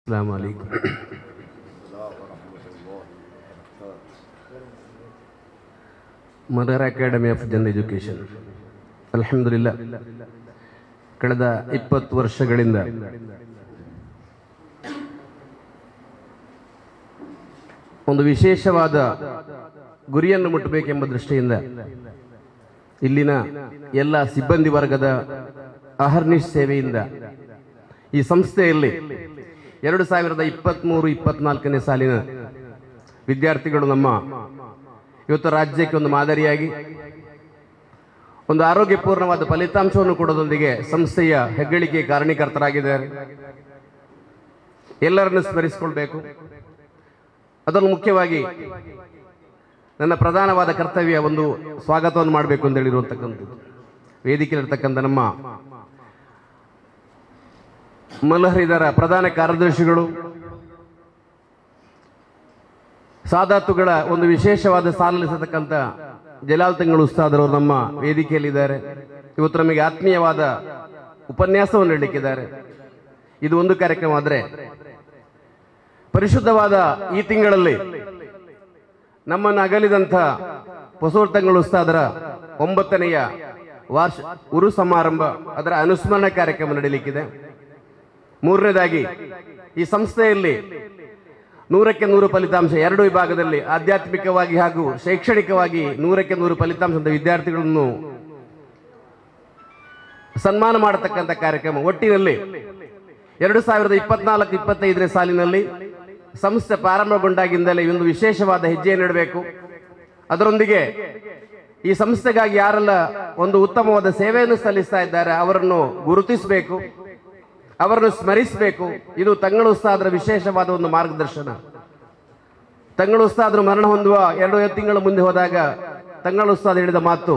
अस्सलामु अलैकुम। Mother Academy of General Education ಅಲ್ಹಮ್ದುಲಿಲ್ಲಾ ಕಳೆದ 20 ವರ್ಷಗಳಿಂದ ಒಂದು ವಿಶೇಷವಾದ ಗುರಿಯನ್ನು ಮುಟ್ಟಬೇಕೆಂಬ ದೃಷ್ಟಿಯಿಂದ ಇಲ್ಲಿನ ಎಲ್ಲ ಸಿಬ್ಬಂದಿ ವರ್ಗದ ಅಹರ್ನಿಶ್ ಸೇವೆಯಿಂದ ಈ ಸಂಸ್ಥೆಯಲ್ಲಿ 2023-24ನೇ ಸಾಲಿನ ವಿದ್ಯಾರ್ಥಿಗಳು ನಮ್ಮ ಇವತ್ತು ರಾಜ್ಯಕ್ಕೆ ಒಂದು ಮಾದರಿಯಾಗಿ ಒಂದು ಆರೋಗ್ಯಪೂರ್ಣವಾದ ಫಲಿತಾಂಶವನ್ನು ಕೊಡೋದೊಂದಿಗೆ ಸಂಸ್ಥೆಯ ಹೆಗ್ಗಳಿಕೆ ಕಾರಣೀಕರ್ತರಾಗಿದ್ದಾರೆ. ಎಲ್ಲರನ್ನು ಸ್ಮರಿಸಿಕೊಳ್ಬೇಕು. ಅದನ್ನು ಮುಖ್ಯವಾಗಿ ನನ್ನ ಪ್ರಧಾನವಾದ ಕರ್ತವ್ಯ ಒಂದು ಸ್ವಾಗತವನ್ನು ಮಾಡಬೇಕು ಅಂತ ಹೇಳಿರುವಂತಕ್ಕಂಥದ್ದು. ವೇದಿಕೆಯಲ್ಲಿರ್ತಕ್ಕಂಥ ನಮ್ಮ ಮಲಹರಿದರ ಪ್ರಧಾನ ಕಾರ್ಯದರ್ಶಿಗಳು, ಸಾದಾತುಗಳ ಒಂದು ವಿಶೇಷವಾದ ಸಾಲಿಸತಕ್ಕಂಥ ಜಲಾಲ್ ತಂಗಳು ಉಸ್ತಾದರವರು ನಮ್ಮ ವೇದಿಕೆಯಲ್ಲಿದ್ದಾರೆ. ಇವತ್ತು ನಮಗೆ ಆತ್ಮೀಯವಾದ ಉಪನ್ಯಾಸವನ್ನು ನೀಡಲಿಕ್ಕಿದ್ದಾರೆ. ಇದು ಒಂದು ಕಾರ್ಯಕ್ರಮ. ಆದರೆ ಪರಿಶುದ್ಧವಾದ ಈ ತಿಂಗಳಲ್ಲಿ ನಮ್ಮನ್ನು ಅಗಲಿದಂಥ ಹೊಸೂರು ತಂಗಳು ಉಸ್ತಾದರ 9ನೇ ಉರು ಸಮಾರಂಭ, ಅದರ ಅನುಸ್ಮರಣೆ ಕಾರ್ಯಕ್ರಮ ನಡೆಯಲಿಕ್ಕಿದೆ. ಮೂರನೇದಾಗಿ ಈ ಸಂಸ್ಥೆಯಲ್ಲಿ 100ಕ್ಕೆ 100 ಫಲಿತಾಂಶ, 2 ವಿಭಾಗದಲ್ಲಿ ಆಧ್ಯಾತ್ಮಿಕವಾಗಿ ಹಾಗೂ ಶೈಕ್ಷಣಿಕವಾಗಿ 100ಕ್ಕೆ 100 ಫಲಿತಾಂಶ ವಿದ್ಯಾರ್ಥಿಗಳನ್ನು ಸನ್ಮಾನ ಮಾಡತಕ್ಕಂಥ ಕಾರ್ಯಕ್ರಮ. ಒಟ್ಟಿನಲ್ಲಿ 2024-25ನೇ ಸಾಲಿನಲ್ಲಿ ಸಂಸ್ಥೆ ಪ್ರಾರಂಭಗೊಂಡಾಗಿಂದಲೇ ಒಂದು ವಿಶೇಷವಾದ ಹೆಜ್ಜೆಯನ್ನು ಇಡಬೇಕು. ಅದರೊಂದಿಗೆ ಈ ಸಂಸ್ಥೆಗಾಗಿ ಯಾರೆಲ್ಲ ಒಂದು ಉತ್ತಮವಾದ ಸೇವೆಯನ್ನು ಸಲ್ಲಿಸ್ತಾ ಇದ್ದಾರೆ ಅವರನ್ನು ಗುರುತಿಸಬೇಕು, ಅವರನ್ನು ಸ್ಮರಿಸಬೇಕು. ಇದು ತಂಗಳು ಉಸ್ತಾದರ ವಿಶೇಷವಾದ ಒಂದು ಮಾರ್ಗದರ್ಶನ. ತಂಗಳು ಉಸ್ತಾದರು ಮರಣ ಹೊಂದುವ 2 ತಿಂಗಳ ಮುಂದೆ ಹೋದಾಗ ತಂಗಳು ಉಸ್ತಾದ ಹೇಳಿದ ಮಾತು,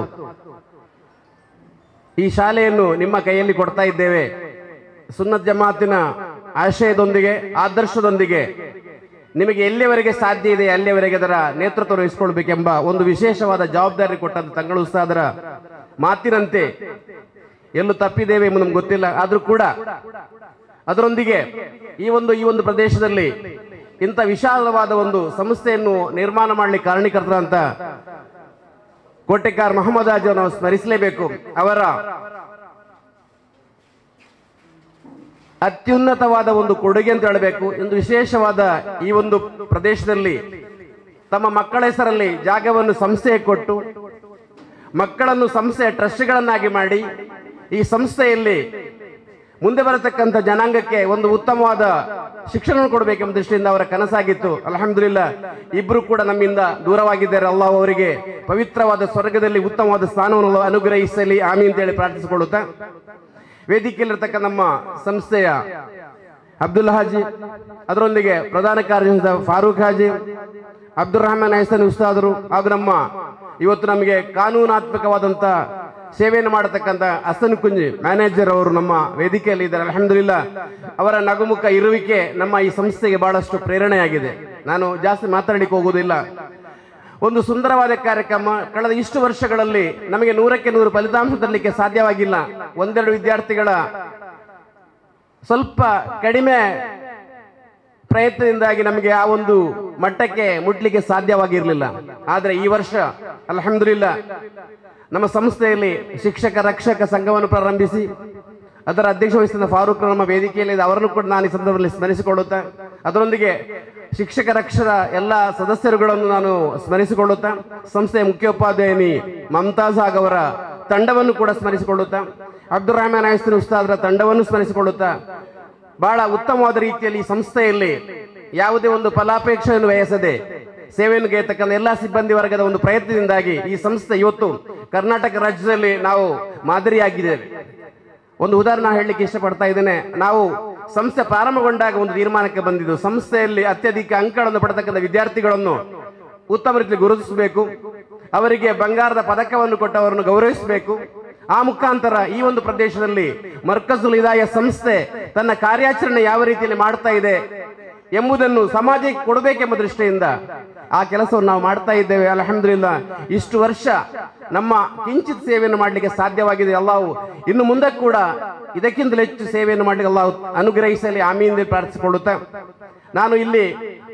ಈ ಶಾಲೆಯನ್ನು ನಿಮ್ಮ ಕೈಯಲ್ಲಿ ಕೊಡ್ತಾ ಇದ್ದೇವೆ, ಸುನ್ನತ್ ಜಮಾತಿನ ಆಶಯದೊಂದಿಗೆ ಆದರ್ಶದೊಂದಿಗೆ ನಿಮಗೆ ಎಲ್ಲಿಯವರೆಗೆ ಸಾಧ್ಯ ಇದೆ ಅಲ್ಲಿಯವರೆಗೆ ಅದರ ನೇತೃತ್ವ ವಹಿಸಿಕೊಳ್ಬೇಕೆಂಬ ಒಂದು ವಿಶೇಷವಾದ ಜವಾಬ್ದಾರಿ ಕೊಟ್ಟಂತ ತಂಗಳು ಉಸ್ತಾದರ ಮಾತಿನಂತೆ ಎಲ್ಲೂ ತಪ್ಪಿದ್ದೇವೆ ಎಂಬುದು ನಮ್ಗೆ ಗೊತ್ತಿಲ್ಲ. ಆದ್ರೂ ಕೂಡ ಅದರೊಂದಿಗೆ ಈ ಒಂದು ಪ್ರದೇಶದಲ್ಲಿ ಇಂಥ ವಿಶಾಲವಾದ ಒಂದು ಸಂಸ್ಥೆಯನ್ನು ನಿರ್ಮಾಣ ಮಾಡಲಿಕ್ಕೆ ಕಾರಣೀಕರ್ತರಂತ ಕೋಟೆಕಾರ್ ಮೊಹಮ್ಮದ್ ಹಾಜಿ ನಾವು ಸ್ಮರಿಸಲೇಬೇಕು. ಅವರ ಅತ್ಯುನ್ನತವಾದ ಒಂದು ಕೊಡುಗೆ ಅಂತ ಹೇಳಬೇಕು. ಒಂದು ವಿಶೇಷವಾದ ಈ ಒಂದು ಪ್ರದೇಶದಲ್ಲಿ ತಮ್ಮ ಮಕ್ಕಳ ಹೆಸರಲ್ಲಿ ಜಾಗವನ್ನು ಸಂಸ್ಥೆಗೆ ಕೊಟ್ಟು ಮಕ್ಕಳನ್ನು ಸಂಸ್ಥೆಯ ಟ್ರಸ್ಟ್ಗಳನ್ನಾಗಿ ಮಾಡಿ ಈ ಸಂಸ್ಥೆಯಲ್ಲಿ ಮುಂದೆ ಬರತಕ್ಕಂಥ ಜನಾಂಗಕ್ಕೆ ಒಂದು ಉತ್ತಮವಾದ ಶಿಕ್ಷಣ ಕೊಡಬೇಕೆಂಬ ದೃಷ್ಟಿಯಿಂದ ಅವರ ಕನಸಾಗಿತ್ತು. ಅಲ್ಹಮ್ದುಲಿಲ್ಲಾ ಇಬ್ರು ಕೂಡ ನಮ್ಮಿಂದ ದೂರವಾಗಿದ್ದಾರೆ. ಅಲ್ಲಾಹ್ ಅವರಿಗೆ ಪವಿತ್ರವಾದ ಸ್ವರ್ಗದಲ್ಲಿ ಉತ್ತಮವಾದ ಸ್ಥಾನವನ್ನು ಅನುಗ್ರಹಿಸಲಿ, ಆಮೀನ್ ಅಂತೇಳಿ ಪ್ರಾರ್ಥಿಸಿಕೊಳ್ಳುತ್ತಾ, ವೇದಿಕೆಯಲ್ಲಿರ್ತಕ್ಕ ನಮ್ಮ ಸಂಸ್ಥೆಯ ಅಬ್ದುಲ್ ಹಾಜಿ, ಅದರೊಂದಿಗೆ ಪ್ರಧಾನ ಕಾರ್ಯದರ್ಶಿ ಫಾರೂಕ್ ಹಾಜಿ, ಅಬ್ದುಲ್ ರಹಮಾನ್ ಹೈಸನ್ ಉಸ್ತಾದರು ಹಾಗೂ ನಮ್ಮ ಇವತ್ತು ನಮಗೆ ಕಾನೂನಾತ್ಮಕವಾದಂಥ ಸೇವೆಯನ್ನು ಮಾಡತಕ್ಕಂಥ ಹಸನ್ ಕುಂಜಿ ಮ್ಯಾನೇಜರ್ ಅವರು ನಮ್ಮ ವೇದಿಕೆಯಲ್ಲಿ ಇದ್ದಾರೆ. ಅಲ್ಹಮ್ದುಲಿಲ್ಲಾ ಅವರ ನಗುಮುಖ ಇರುವಿಕೆ ನಮ್ಮ ಈ ಸಂಸ್ಥೆಗೆ ಬಹಳಷ್ಟು ಪ್ರೇರಣೆಯಾಗಿದೆ. ನಾನು ಜಾಸ್ತಿ ಮಾತಾಡಲಿಕ್ಕೆ ಹೋಗುವುದಿಲ್ಲ. ಒಂದು ಸುಂದರವಾದ ಕಾರ್ಯಕ್ರಮ. ಕಳೆದ ಇಷ್ಟು ವರ್ಷಗಳಲ್ಲಿ ನಮಗೆ 100ಕ್ಕೆ 100 ಫಲಿತಾಂಶ ತರಲಿಕ್ಕೆ ಸಾಧ್ಯವಾಗಿಲ್ಲ. 1-2 ವಿದ್ಯಾರ್ಥಿಗಳ ಸ್ವಲ್ಪ ಕಡಿಮೆ ಪ್ರಯತ್ನದಿಂದಾಗಿ ನಮಗೆ ಆ ಒಂದು ಮಟ್ಟಕ್ಕೆ ಮುಟ್ಲಿಕ್ಕೆ ಸಾಧ್ಯವಾಗಿರಲಿಲ್ಲ. ಆದರೆ ಈ ವರ್ಷ ಅಲ್ಹಮ್ದುಲಿಲ್ಲಾ ನಮ್ಮ ಸಂಸ್ಥೆಯಲ್ಲಿ ಶಿಕ್ಷಕ ರಕ್ಷಕ ಸಂಘವನ್ನು ಪ್ರಾರಂಭಿಸಿ ಅದರ ಅಧ್ಯಕ್ಷ ವಹಿಸಿದ ಫಾರೂಕ್ ನಮ್ಮ ವೇದಿಕೆಯಲ್ಲಿ ಅವರನ್ನು ಕೂಡ ನಾನು ಈ ಸಂದರ್ಭದಲ್ಲಿ ಸ್ಮರಿಸಿಕೊಳ್ಳುತ್ತಾ, ಅದರೊಂದಿಗೆ ಶಿಕ್ಷಕ ರಕ್ಷದ ಎಲ್ಲ ಸದಸ್ಯರುಗಳನ್ನು ನಾನು ಸ್ಮರಿಸಿಕೊಳ್ಳುತ್ತಾ, ಸಂಸ್ಥೆಯ ಮುಖ್ಯೋಪಾಧ್ಯಾಯಿನಿ ಮಮತಾಜ್ ಹಾಗ್ ಅವರ ತಂಡವನ್ನು ಕೂಡ ಸ್ಮರಿಸಿಕೊಳ್ಳುತ್ತಾ, ಅಬ್ದುಲ್ ರಹಮಾನ್ ಹೈಸನ್ ಉಸ್ತಾದರ ತಂಡವನ್ನು ಸ್ಮರಿಸಿಕೊಳ್ಳುತ್ತಾ, ಬಹಳ ಉತ್ತಮವಾದ ರೀತಿಯಲ್ಲಿ ಈ ಸಂಸ್ಥೆಯಲ್ಲಿ ಯಾವುದೇ ಒಂದು ಫಲಾಪೇಕ್ಷೆಯನ್ನು ವಹಿಸದೆ ಸೇವೆಯನ್ನು ಗೈಯತಕ್ಕಂಥ ಎಲ್ಲ ಸಿಬ್ಬಂದಿ ವರ್ಗದ ಒಂದು ಪ್ರಯತ್ನದಿಂದಾಗಿ ಈ ಸಂಸ್ಥೆ ಇವತ್ತು ಕರ್ನಾಟಕ ರಾಜ್ಯದಲ್ಲಿ ನಾವು ಮಾದರಿಯಾಗಿದ್ದೇವೆ. ಒಂದು ಉದಾಹರಣೆ ಹೇಳಲಿಕ್ಕೆ ಇಷ್ಟಪಡ್ತಾ ಇದ್ದೇನೆ. ನಾವು ಸಂಸ್ಥೆ ಪ್ರಾರಂಭಗೊಂಡಾಗ ಒಂದು ತೀರ್ಮಾನಕ್ಕೆ ಬಂದಿದ್ದು, ಸಂಸ್ಥೆಯಲ್ಲಿ ಅತ್ಯಧಿಕ ಅಂಕಗಳನ್ನು ಪಡೆತಕ್ಕಂಥ ವಿದ್ಯಾರ್ಥಿಗಳನ್ನು ಉತ್ತಮ ರೀತಿಯಲ್ಲಿ ಗುರುತಿಸಬೇಕು, ಅವರಿಗೆ ಬಂಗಾರದ ಪದಕವನ್ನು ಕೊಟ್ಟು ಅವರನ್ನು ಗೌರವಿಸಬೇಕು. ಆ ಮುಖಾಂತರ ಈ ಒಂದು ಪ್ರದೇಶದಲ್ಲಿ ಮರ್ಕಜುಲ್ ಹಿದಾಯ ಸಂಸ್ಥೆ ತನ್ನ ಕಾರ್ಯಾಚರಣೆ ಯಾವ ರೀತಿಯಲ್ಲಿ ಮಾಡ್ತಾ ಇದೆ ಎಂಬುದನ್ನು ಸಮಾಜಕ್ಕೆ ಕೊಡಬೇಕೆಂಬ ದೃಷ್ಟಿಯಿಂದ ಆ ಕೆಲಸವನ್ನು ನಾವು ಮಾಡ್ತಾ ಇದ್ದೇವೆ. ಅಲ್ಹಮ್ದುಲಿಲ್ಲಾ, ಇಷ್ಟು ವರ್ಷ ನಮ್ಮ ಕಿಂಚಿತ್ ಸೇವೆಯನ್ನು ಮಾಡಲಿಕ್ಕೆ ಸಾಧ್ಯವಾಗಿದೆ. ಅಲ್ಲಾಹು ಇನ್ನು ಮುಂದೆ ಕೂಡ ಇದಕ್ಕಿಂತಲೂ ಹೆಚ್ಚು ಸೇವೆಯನ್ನು ಮಾಡಲಿಕ್ಕೆ ಅಲ್ಲಾಹು ಅನುಗ್ರಹಿಸಲಿ, ಆಮೀನ್ ಎಂದು ಪ್ರಾರ್ಥಿಸಿಕೊಳ್ಳುತ್ತಾ ನಾನು ಇಲ್ಲಿ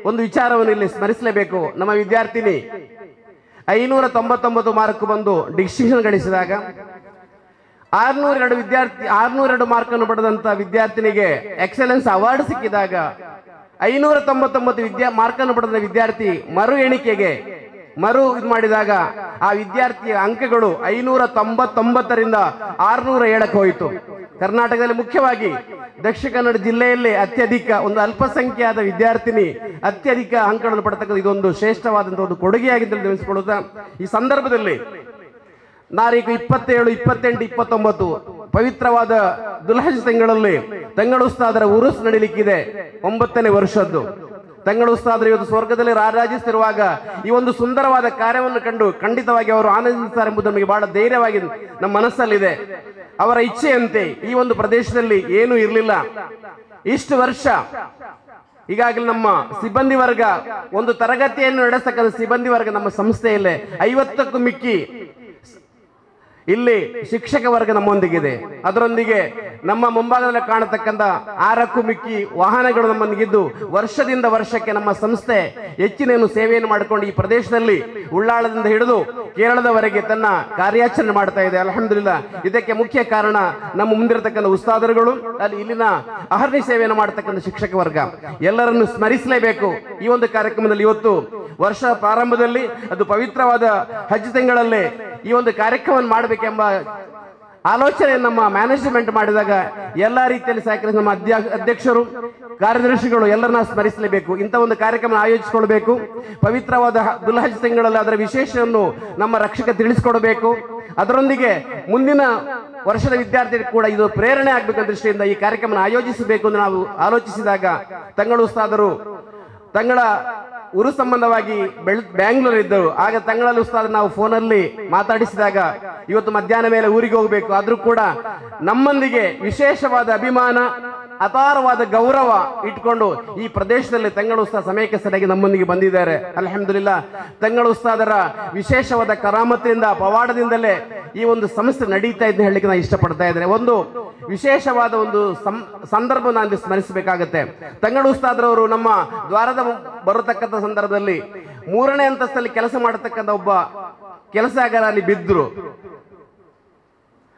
ಒಂದು ವಿಚಾರವನ್ನು ಇಲ್ಲಿ ಸ್ಮರಿಸಲೇಬೇಕು. ನಮ್ಮ ವಿದ್ಯಾರ್ಥಿನಿ 599 ಮಾರ್ಕ್ ಬಂದು ಡಿಸ್ಟಿಂಕ್ಷನ್ ಗಳಿಸಿದಾಗ 602 ಮಾರ್ಕ್ ಅನ್ನು ಪಡೆದಂತ ವಿದ್ಯಾರ್ಥಿನಿಗೆ ಎಕ್ಸಲೆನ್ಸ್ ಅವಾರ್ಡ್ ಸಿಕ್ಕಿದಾಗ 599 ಮಾರ್ಕ್ ಅನ್ನು ಪಡೆದ ವಿದ್ಯಾರ್ಥಿ ಮರು ಎಣಿಕೆಗೆ ಇದು ಮಾಡಿದಾಗ ಆ ವಿದ್ಯಾರ್ಥಿಯ ಅಂಕಗಳು 599ರಿಂದ 607ಕ್ಕೆ ಹೋಯಿತು. ಕರ್ನಾಟಕದಲ್ಲಿ ಮುಖ್ಯವಾಗಿ ದಕ್ಷಿಣ ಕನ್ನಡ ಜಿಲ್ಲೆಯಲ್ಲೇ ಅತ್ಯಧಿಕ ಒಂದು ಅಲ್ಪಸಂಖ್ಯಾತ ವಿದ್ಯಾರ್ಥಿನಿ ಅತ್ಯಧಿಕ ಅಂಕಗಳನ್ನು ಪಡೆತಕ್ಕಂಥ ಇದೊಂದು ಶ್ರೇಷ್ಠವಾದಂತಹ ಒಂದು ಕೊಡುಗೆಯಾಗಿದೆ ತಿಳಿಸಿಕೊಳ್ಳುತ್ತಾ ಈ ಸಂದರ್ಭದಲ್ಲಿ ತಾರೀಕು 27, 28, 29 ಪವಿತ್ರವಾದ ದುಲ್ಹಜ್ ತಿಂಗಳಲ್ಲಿ ತಂಗಳ ಉಸ್ತಾದರ ಉರುಸ್ ನಡೀಲಿಕ್ಕಿದೆ. 9ನೇ ವರ್ಷದ್ದು ತಂಗಳ ಉಸ್ತಾದರು ಇವತ್ತು ಸ್ವರ್ಗದಲ್ಲಿ ರಾರಾಜಿಸುತ್ತಿರುವಾಗ ಈ ಒಂದು ಸುಂದರವಾದ ಕಾರ್ಯವನ್ನು ಕಂಡು ಖಂಡಿತವಾಗಿ ಅವರು ಆನಂದಿಸುತ್ತಾರೆ ಎಂಬುದು ನಮಗೆ ಬಹಳ ಧೈರ್ಯವಾಗಿ ನಮ್ಮ ಮನಸ್ಸಲ್ಲಿದೆ. ಅವರ ಇಚ್ಛೆಯಂತೆ ಈ ಒಂದು ಪ್ರದೇಶದಲ್ಲಿ ಏನೂ ಇರಲಿಲ್ಲ. ಇಷ್ಟು ವರ್ಷ ಈಗಾಗಲೇ ನಮ್ಮ ಸಿಬ್ಬಂದಿ ವರ್ಗ ಒಂದು ತರಗತಿಯನ್ನು ನಡೆಸತಕ್ಕಂಥ ಸಿಬ್ಬಂದಿ ವರ್ಗ ನಮ್ಮ ಸಂಸ್ಥೆಯಲ್ಲೇ 50ಕ್ಕೂ ಮಿಕ್ಕಿ ಇಲ್ಲಿ ಶಿಕ್ಷಕ ವರ್ಗ ನಮ್ಮೊಂದಿಗಿದೆ. ಅದರೊಂದಿಗೆ ನಮ್ಮ ಮುಂಭಾಗದಲ್ಲಿ ಕಾಣತಕ್ಕಂಥ 6ಕ್ಕೂ ಮಿಕ್ಕಿ ವಾಹನಗಳು ನಮ್ಮೊಂದಿಗಿದ್ದು ವರ್ಷದಿಂದ ವರ್ಷಕ್ಕೆ ನಮ್ಮ ಸಂಸ್ಥೆ ಹೆಚ್ಚಿನ ಸೇವೆಯನ್ನು ಮಾಡಿಕೊಂಡು ಈ ಪ್ರದೇಶದಲ್ಲಿ ಉಳ್ಳಾಳದಿಂದ ಹಿಡಿದು ಕೇರಳದವರೆಗೆ ತನ್ನ ಕಾರ್ಯಾಚರಣೆ ಮಾಡ್ತಾ ಇದೆ. ಅಲ್ಹಮ್ದುಲಿಲ್ಲಾ, ಇದಕ್ಕೆ ಮುಖ್ಯ ಕಾರಣ ನಮ್ಮ ಮುಂದಿರತಕ್ಕಂಥ ಉಸ್ತಾದರುಗಳು, ಅಲ್ಲಿ ಇಲ್ಲಿನ ಅಹರ್ನಿ ಸೇವೆಯನ್ನು ಮಾಡತಕ್ಕಂಥ ಶಿಕ್ಷಕ ವರ್ಗ ಎಲ್ಲರನ್ನು ಸ್ಮರಿಸಲೇಬೇಕು. ಈ ಒಂದು ಕಾರ್ಯಕ್ರಮದಲ್ಲಿ ಇವತ್ತು ವರ್ಷ ಪ್ರಾರಂಭದಲ್ಲಿ ಅದು ಪವಿತ್ರವಾದ ಹಜ್ ತಿಂಗಳಲ್ಲೇ ಈ ಒಂದು ಕಾರ್ಯಕ್ರಮವನ್ನು ಮಾಡಬೇಕೆಂಬ ಆಲೋಚನೆ ನಮ್ಮ ಮ್ಯಾನೇಜ್ಮೆಂಟ್ ಮಾಡಿದಾಗ ಎಲ್ಲಾ ರೀತಿಯಲ್ಲಿ ಸಹಕರಿಸಿ ನಮ್ಮ ಅಧ್ಯಕ್ಷರು ಕಾರ್ಯದರ್ಶಿಗಳು ಎಲ್ಲರನ್ನ ಸ್ಮರಿಸಲೇಬೇಕು. ಇಂಥ ಒಂದು ಕಾರ್ಯಕ್ರಮ ಆಯೋಜಿಸಿಕೊಳ್ಬೇಕು. ಪವಿತ್ರವಾದ ದುಲ್ಹಜ್ ತಿಂಗಳಲ್ಲಿ ಅದರ ವಿಶೇಷವನ್ನು ನಮ್ಮ ರಕ್ಷಕ ತಿಳಿಸಿಕೊಡಬೇಕು. ಅದರೊಂದಿಗೆ ಮುಂದಿನ ವರ್ಷದ ವಿದ್ಯಾರ್ಥಿಗಳು ಕೂಡ ಇದು ಪ್ರೇರಣೆ ಆಗಬೇಕಂತ ದೃಷ್ಟಿಯಿಂದ ಈ ಕಾರ್ಯಕ್ರಮ ಆಯೋಜಿಸಬೇಕು ಎಂದು ನಾವು ಆಲೋಚಿಸಿದಾಗ ತಂಗಳ ಉಸ್ತಾದರು ತಂಗಳ ಉರು ಸಂಬಂಧವಾಗಿ ಬ್ಯಾಂಗ್ಳೂರ್ ಇದ್ದರು. ಆಗ ತಂಗಳಲ್ಲಿ ಉಸ್ತಾದ ನಾವು ಫೋನಲ್ಲಿ ಮಾತಾಡಿಸಿದಾಗ ಇವತ್ತು ಮಧ್ಯಾಹ್ನ ಮೇಲೆ ಊರಿಗೆ ಹೋಗಬೇಕು, ಆದ್ರೂ ಕೂಡ ನಮ್ಮೊಂದಿಗೆ ವಿಶೇಷವಾದ ಅಭಿಮಾನ ಅಪಾರವಾದ ಗೌರವ ಇಟ್ಕೊಂಡು ಈ ಪ್ರದೇಶದಲ್ಲಿ ತಂಗಳ ಉಸ್ತಾದ ಸಮಯಕ್ಕೆ ಸರಿಯಾಗಿ ನಮ್ಮೊಂದಿಗೆ ಬಂದಿದ್ದಾರೆ. ಅಲ್ಹಮ್ದುಲಿಲ್ಲಾ, ತಂಗಳ ಉಸ್ತಾದರ ವಿಶೇಷವಾದ ಕರಾಮತಿಯಿಂದ ಪವಾಡದಿಂದಲೇ ಈ ಒಂದು ಸಂಸ್ಥೆ ನಡೀತಾ ಇದ್ದ ಹೇಳಲಿಕ್ಕೆ ನಾನು ಇಷ್ಟಪಡ್ತಾ ಇದ್ದೇನೆ. ಒಂದು ವಿಶೇಷವಾದ ಒಂದು ಸಂದರ್ಭ ನಾನು ಸ್ಮರಿಸಬೇಕಾಗತ್ತೆ. ತಂಗಳ ಉಸ್ತಾದರವರು ನಮ್ಮ ದ್ವಾರದ ಬರತಕ್ಕಂಥ ಸಂದರ್ಭದಲ್ಲಿ 3ನೇ ಅಂತಸ್ತಲ್ಲಿ ಕೆಲಸ ಮಾಡತಕ್ಕಂಥ ಒಬ್ಬ ಕೆಲಸಗಾರ ಅಲ್ಲಿ ಬಿದ್ದರು.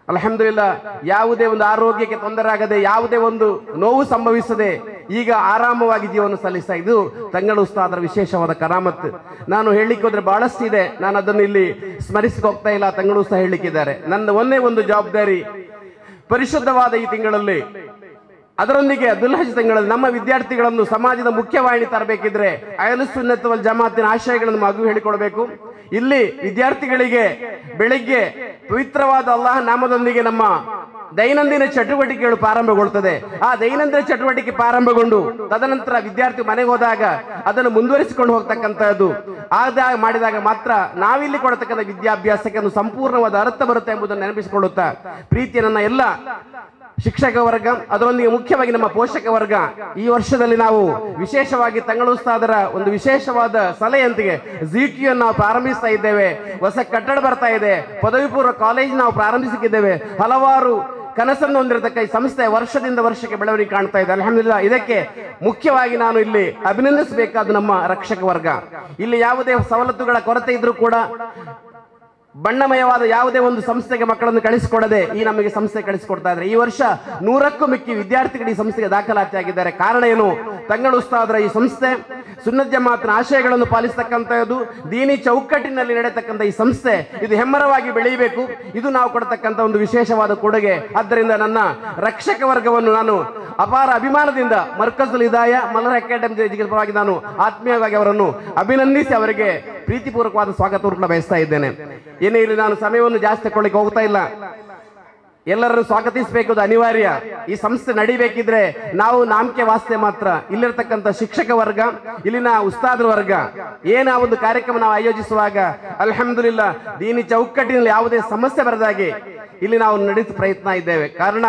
ಅಲ್ಹಮ್ದುಲಿಲ್ಲಾ, ಯಾವುದೇ ಒಂದು ಆರೋಗ್ಯಕ್ಕೆ ತೊಂದರೆ ಆಗದೆ, ಯಾವುದೇ ಒಂದು ನೋವು ಸಂಭವಿಸದೆ ಈಗ ಆರಾಮವಾಗಿ ಜೀವನ ಸಲ್ಲಿಸ್ತಾ ಇದು ತಂಗಳ ಉಸ್ತಾದರ ವಿಶೇಷವಾದ ಕರಾಮತ್. ನಾನು ಹೇಳಲಿಕ್ಕೆ ಹೋದ್ರೆ ಬಹಳಷ್ಟು ಇದೆ, ನಾನು ಅದನ್ನು ಇಲ್ಲಿ ಸ್ಮರಿಸಿಕ್ ಹೋಗ್ತಾ ಇಲ್ಲ. ತಂಗಳ ಉಸ್ತಾದ ಹೇಳಲಿಕ್ಕಿದ್ದಾರೆ. ನನ್ನ ಒಂದೇ ಒಂದು ಜವಾಬ್ದಾರಿ, ಪರಿಶುದ್ಧವಾದ ಈ ತಿಂಗಳಲ್ಲಿ ಅದರೊಂದಿಗೆ ದುಲ್ಹಜ್ ತಿಂಗಳಲ್ಲಿ ನಮ್ಮ ವಿದ್ಯಾರ್ಥಿಗಳನ್ನು ಸಮಾಜದ ಮುಖ್ಯವಾಹಿನಿ ತರಬೇಕಿದ್ರೆ ಅಹ್ಲುಸ್ ಸುನ್ನತ್ ವಲ್ ಜಮಾಅತಿನ ಆಶಯಗಳನ್ನು ಮಗು ಹೇಳಿಕೊಡಬೇಕು. ಇಲ್ಲಿ ವಿದ್ಯಾರ್ಥಿಗಳಿಗೆ ಬೆಳಿಗ್ಗೆ ಪವಿತ್ರವಾದ ಅಲ್ಲಾಹ್ ನಾಮದೊಂದಿಗೆ ನಮ್ಮ ದೈನಂದಿನ ಚಟುವಟಿಕೆಗಳು ಪ್ರಾರಂಭಗೊಳ್ಳುತ್ತದೆ. ಆ ದೈನಂದಿನ ಚಟುವಟಿಕೆ ಪ್ರಾರಂಭಗೊಂಡು ತದನಂತರ ವಿದ್ಯಾರ್ಥಿ ಮನೆಗೆ ಹೋದಾಗ ಅದನ್ನು ಮುಂದುವರಿಸಿಕೊಂಡು ಹೋಗ್ತಕ್ಕಂಥದ್ದು ಆದಾಗ ಮಾಡಿದಾಗ ಮಾತ್ರ ನಾವಿಲ್ಲಿ ಕೊಡತಕ್ಕಂಥ ವಿದ್ಯಾಭ್ಯಾಸಕ್ಕೆ ಒಂದು ಸಂಪೂರ್ಣವಾದ ಅರ್ಥ ಬರುತ್ತೆ ಎಂಬುದನ್ನು ನೆನಪಿಸಿಕೊಳ್ಳುತ್ತಾ ಪ್ರೀತಿಯ ನನ್ನ ಎಲ್ಲ ಶಿಕ್ಷಕ ವರ್ಗ ಅದರೊಂದಿಗೆ ಮುಖ್ಯವಾಗಿ ನಮ್ಮ ಪೋಷಕ ವರ್ಗ ಈ ವರ್ಷದಲ್ಲಿ ನಾವು ವಿಶೇಷವಾಗಿ ತಂಗಳ ಉಸ್ತಾದರ ಒಂದು ವಿಶೇಷವಾದ ಸಲಹೆಯೊಂದಿಗೆ ZTU ಅನ್ನು ನಾವು ಪ್ರಾರಂಭಿಸ್ತಾ ಇದ್ದೇವೆ. ಹೊಸ ಕಟ್ಟಡ ಬರ್ತಾ ಇದೆ, ಪದವಿ ಪೂರ್ವ ಕಾಲೇಜ್ ನಾವು ಪ್ರಾರಂಭಿಸಿದ್ದೇವೆ. ಹಲವಾರು ಕನಸನ್ನು ಹೊಂದಿರತಕ್ಕ ಈ ಸಂಸ್ಥೆ ವರ್ಷದಿಂದ ವರ್ಷಕ್ಕೆ ಬೆಳವಣಿಗೆ ಕಾಣ್ತಾ ಇದೆ. ಅಲ್ಹಮ್ದುಲಿಲ್ಲಾ, ಇದಕ್ಕೆ ಮುಖ್ಯವಾಗಿ ನಾನು ಇಲ್ಲಿ ಅಭಿನಂದಿಸಬೇಕಾದ ನಮ್ಮ ರಕ್ಷಕ ವರ್ಗ. ಇಲ್ಲಿ ಯಾವುದೇ ಸವಲತ್ತುಗಳ ಕೊರತೆ ಇದ್ರೂ ಕೂಡ ಬಣ್ಣಮಯವಾದ ಯಾವುದೇ ಒಂದು ಸಂಸ್ಥೆಗೆ ಮಕ್ಕಳನ್ನು ಕಳಿಸಿಕೊಡದೆ ಈ ನಮಗೆ ಸಂಸ್ಥೆ ಕಳಿಸಿಕೊಡ್ತಾ ಇದ್ದಾರೆ. ಈ ವರ್ಷ 100ಕ್ಕೂ ಮಿಕ್ಕಿ ವಿದ್ಯಾರ್ಥಿಗಳು ಈ ಸಂಸ್ಥೆಗೆ ದಾಖಲಾತಿ ಆಗಿದ್ದಾರೆ. ಕಾರಣ ಏನು? ತಂಗಳ ಉಸ್ತಾದರ ಈ ಸಂಸ್ಥೆ ಸುನ್ನತ್ ಜಮಾಅತ್ನ ಆಶಯಗಳನ್ನು ಪಾಲಿಸತಕ್ಕಂಥದ್ದು, ದೀನಿ ಚೌಕಟ್ಟಿನಲ್ಲಿ ನಡೆಯತಕ್ಕಂಥ ಈ ಸಂಸ್ಥೆ ಇದು ಹೆಮ್ಮರವಾಗಿ ಬೆಳೆಯಬೇಕು. ಇದು ನಾವು ಕೊಡತಕ್ಕಂಥ ಒಂದು ವಿಶೇಷವಾದ ಕೊಡುಗೆ. ಆದ್ದರಿಂದ ನನ್ನ ರಕ್ಷಕ ವರ್ಗವನ್ನು ನಾನು ಅಪಾರ ಅಭಿಮಾನದಿಂದ ಮರ್ಕಜುಲ್ ಹಿದಾಯ ಮಲರ್ ಅಕಾಡೆಮಿ ಪರವಾಗಿ ನಾನು ಆತ್ಮೀಯವಾಗಿ ಅವರನ್ನು ಅಭಿನಂದಿಸಿ ಅವರಿಗೆ ಪ್ರೀತಿಪೂರ್ವಕವಾದ ಸ್ವಾಗತ ಕೋರಲು ಬಯಸ್ತಾ ಇದ್ದೇನೆ. ಏನೇ ಇಲ್ಲಿ ನಾನು ಸಮಯವನ್ನು ಜಾಸ್ತಿ ತಗೊಳ್ಳಿಕ್ಕೆ ಹೋಗ್ತಾ ಇಲ್ಲ. ಎಲ್ಲರನ್ನು ಸ್ವಾಗತಿಸಬೇಕು, ಅನಿವಾರ್ಯ. ಈ ಸಂಸ್ಥೆ ನಡಿಬೇಕಿದ್ರೆ ನಾವು ನಾಮಕೆ ವಾಸ್ತೆ ಮಾತ್ರ ಇಲ್ಲಿರ್ತಕ್ಕಂಥ ಶಿಕ್ಷಕ ವರ್ಗ, ಇಲ್ಲಿನ ಉಸ್ತಾದರ ವರ್ಗ ಏನ ಒಂದು ಕಾರ್ಯಕ್ರಮ ನಾವು ಆಯೋಜಿಸುವಾಗ ಅಲ್ಹಮ್ದುಲಿಲ್ಲಾ ದೀನಿ ಚೌಕಟ್ಟಿನಲ್ಲಿ ಯಾವುದೇ ಸಮಸ್ಯೆ ಬರದಾಗೆ ಇಲ್ಲಿ ನಾವು ನಡೆಸ ಪ್ರಯತ್ನ ಇದ್ದೇವೆ. ಕಾರಣ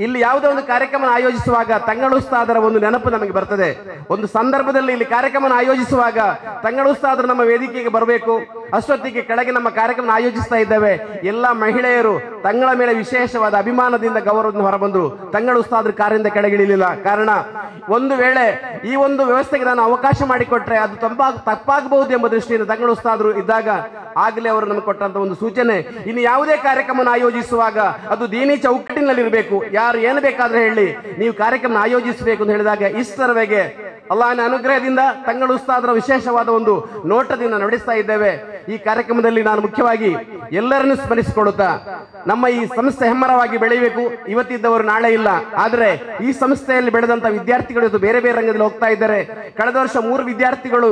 ಇಲ್ಲಿ ಯಾವುದೇ ಒಂದು ಕಾರ್ಯಕ್ರಮ ಆಯೋಜಿಸುವಾಗ ತಂಗಳ ಉಸ್ತಾದರ ಒಂದು ನೆನಪು ನಮಗೆ ಬರ್ತದೆ. ಒಂದು ಸಂದರ್ಭದಲ್ಲಿ ಇಲ್ಲಿ ಕಾರ್ಯಕ್ರಮ ಆಯೋಜಿಸುವಾಗ ತಂಗಳ ಉಸ್ತಾದರು ನಮ್ಮ ವೇದಿಕೆಗೆ ಬರಬೇಕು. ಅಷ್ಟೊತ್ತಿಗೆ ಕೆಳಗೆ ನಮ್ಮ ಕಾರ್ಯಕ್ರಮ ಆಯೋಜಿಸ್ತಾ ಇದ್ದೇವೆ. ಎಲ್ಲ ಮಹಿಳೆಯರು ತಂಗಳ ಮೇಲೆ ವಿಶೇಷವಾದ ಅಭಿಮಾನದಿಂದ ಗೌರವದಿಂದ ಹೊರಬಂದರು. ತಂಗಳ ಉಸ್ತಾದ್ರ ಕಾರ್ಯದಿಂದ ಕೆಳಗಿಳಿಲಿಲ್ಲ. ಕಾರಣ ಒಂದು ವೇಳೆ ಈ ಒಂದು ವ್ಯವಸ್ಥೆಗೆ ನಾನು ಅವಕಾಶ ಮಾಡಿಕೊಟ್ರೆ ಅದು ತಪ್ಪಾಗಬಹುದು ಎಂಬ ದೃಷ್ಟಿಯಿಂದ ತಂಗಳ ಉಸ್ತಾದರು ಇದ್ದಾಗ ಆಗಲೇ ಅವರು ನಮಗೆ ಕೊಟ್ಟಂತ ಒಂದು ಸೂಚನೆ, ಇನ್ನು ಯಾವುದೇ ಕಾರ್ಯಕ್ರಮ ಆಯೋಜಿಸುವಾಗ ಅದು ದೀನಿ ಚೌಕಟ್ಟಿನಲ್ಲಿರಬೇಕು. ಯಾರು ಏನು ಬೇಕಾದ್ರೆ ಹೇಳಿ, ನೀವು ಕಾರ್ಯಕ್ರಮ ಆಯೋಜಿಸಬೇಕು ಅಂತ ಹೇಳಿದಾಗ ಇಷ್ಟರವರೆಗೆ ಅಲ್ಲಾಹನ ಅನುಗ್ರಹದಿಂದ ತಂಗಳ ಉಸ್ತಾದರ ವಿಶೇಷವಾದ ಒಂದು ನೋಟದಿಂದ ನಡೆಸ್ತಾ ಇದ್ದೇವೆ. ಈ ಕಾರ್ಯಕ್ರಮದಲ್ಲಿ ನಾನು ಮುಖ್ಯವಾಗಿ ಎಲ್ಲರನ್ನು ಸ್ಮರಿಸಿಕೊಳ್ಳುತ್ತಾ, ನಮ್ಮ ಈ ಸಂಸ್ಥೆ ಹೆಮ್ಮರವಾಗಿ ಬೆಳೆಯಬೇಕು. ಇವತ್ತಿದ್ದವರು ನಾಳೆ ಇಲ್ಲ. ಆದರೆ ಈ ಸಂಸ್ಥೆಯಲ್ಲಿ ಬೆಳೆದಂತ ವಿದ್ಯಾರ್ಥಿಗಳು ಇವತ್ತು ಬೇರೆ ಬೇರೆ ರಂಗದಲ್ಲಿ ಹೋಗ್ತಾ ಇದ್ದಾರೆ. ಕಳೆದ ವರ್ಷ 3 ವಿದ್ಯಾರ್ಥಿಗಳು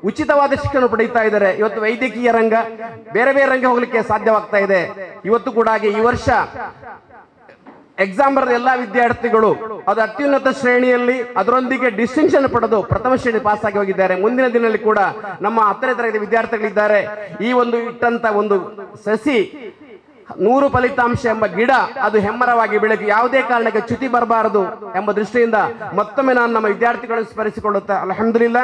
ಉಚಿತವಾದ ಶಿಕ್ಷಣ ಪಡೆಯುತ್ತಾ ಇದ್ದಾರೆ. ಇವತ್ತು ವೈದ್ಯಕೀಯ ರಂಗ, ಬೇರೆ ಬೇರೆ ರಂಗ ಹೋಗ್ಲಿಕ್ಕೆ ಸಾಧ್ಯವಾಗ್ತಾ ಇದೆ. ಇವತ್ತು ಕೂಡ ಹಾಗೆ ಈ ವರ್ಷ ಎಕ್ಸಾಮ್ ಬರೆದ ಎಲ್ಲಾ ವಿದ್ಯಾರ್ಥಿಗಳು ಅದು ಅತ್ಯುನ್ನತ ಶ್ರೇಣಿಯಲ್ಲಿ ಅದರೊಂದಿಗೆ ಡಿಸ್ಟಿಂಕ್ಷನ್ ಪಡೆದು ಪ್ರಥಮ ಶ್ರೇಣಿ ಪಾಸ್ ಆಗಿ ಹೋಗಿದ್ದಾರೆ. ಮುಂದಿನ ದಿನದಲ್ಲಿ ಕೂಡ ನಮ್ಮ 10ನೇ ತರಗತಿ ವಿದ್ಯಾರ್ಥಿಗಳಿದ್ದಾರೆ. ಈ ಒಂದು ಇಟ್ಟಂತ ಒಂದು ಸಸಿ 100 ಫಲಿತಾಂಶ ಎಂಬ ಗಿಡ ಅದು ಹೆಮ್ಮರವಾಗಿ ಬೆಳಕು, ಯಾವುದೇ ಕಾರಣಕ್ಕೆ ಚ್ಯುತಿ ಬರಬಾರದು ಎಂಬ ದೃಷ್ಟಿಯಿಂದ ಮತ್ತೊಮ್ಮೆ ನಾನು ನಮ್ಮ ವಿದ್ಯಾರ್ಥಿಗಳನ್ನು ಸ್ಮರಿಸಿಕೊಳ್ಳುತ್ತಾ ಅಲ್ಹಮ್ದುಲಿಲ್ಲಾ,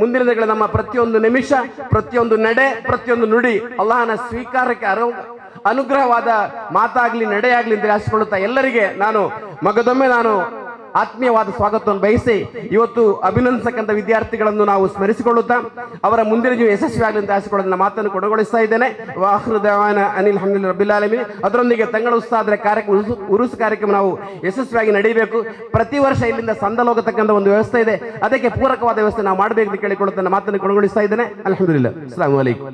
ಮುಂದಿನ ದಿನಗಳ ನಮ್ಮ ಪ್ರತಿಯೊಂದು ನಿಮಿಷ, ಪ್ರತಿಯೊಂದು ನಡೆ, ಪ್ರತಿಯೊಂದು ನುಡಿ ಅಲ್ಲಾಹನ ಸ್ವೀಕಾರಕ್ಕೆ ಅನುಗ್ರಹವಾದ ಮಾತಾಗ್ಲಿ ನಡೆಯಾಗ್ಲಿ ಅಂತ ಆಶಿಸಿಕೊಳ್ಳುತ್ತಾ ಎಲ್ಲರಿಗೆ ನಾನು ಮಗದೊಮ್ಮೆ ಆತ್ಮೀಯವಾದ ಸ್ವಾಗತವನ್ನು ಬಯಸಿ ಇವತ್ತು ಅಭಿನಂದಿಸಕ್ಕಂಥ ವಿದ್ಯಾರ್ಥಿಗಳನ್ನು ನಾವು ಸ್ಮರಿಸಿಕೊಳ್ಳುತ್ತಾ ಅವರ ಮುಂದಿನ ಜೀವ ಯಶಸ್ವಿಯಾಗಲಿ ಅಂತ ಆಶಿಸಿಕೊಳ್ಳೋದನ್ನ ಮಾತನ್ನು ಕೊನೆಗೊಳಿಸ್ತಾ ಇದ್ದೇನೆ. ವಾಖಿರು ದಅವಾನಾ ಅನಿಲ್ ಹಮ್ದುಲಿಲ್ಲಾಹಿ ರಬ್ಬಿಲ್ ಆಲಮೀನ್. ಅದರೊಂದಿಗೆ ತಂಗಳ ಉಸ್ತಾದರ ಕಾರ್ಯಕ್ರಮ ಉರುಸು ಕಾರ್ಯಕ್ರಮ ನಾವು ಯಶಸ್ವಿಯಾಗಿ ನಡೆಯಬೇಕು. ಪ್ರತಿ ವರ್ಷ ಇಲ್ಲಿಂದ ಸಂದಲ್ ಹೋಗತಕ್ಕಂಥ ಒಂದು ವ್ಯವಸ್ಥೆ ಇದೆ. ಅದಕ್ಕೆ ಪೂರಕವಾದ ವ್ಯವಸ್ಥೆ ನಾವು ಮಾಡಬೇಕು ಅಂತ ಕೇಳಿಕೊಳ್ಳುತ್ತಾ ಮಾತನ್ನು ಕೊನೆಗೊಳಿಸ್ತಾ ಇದ್ದೇನೆ. ಅಲ್ಹಮ್ದುಲಿಲ್ಲಾಹ್. ಅಸ್ಸಲಾಮು ಅಲೈಕುಂ.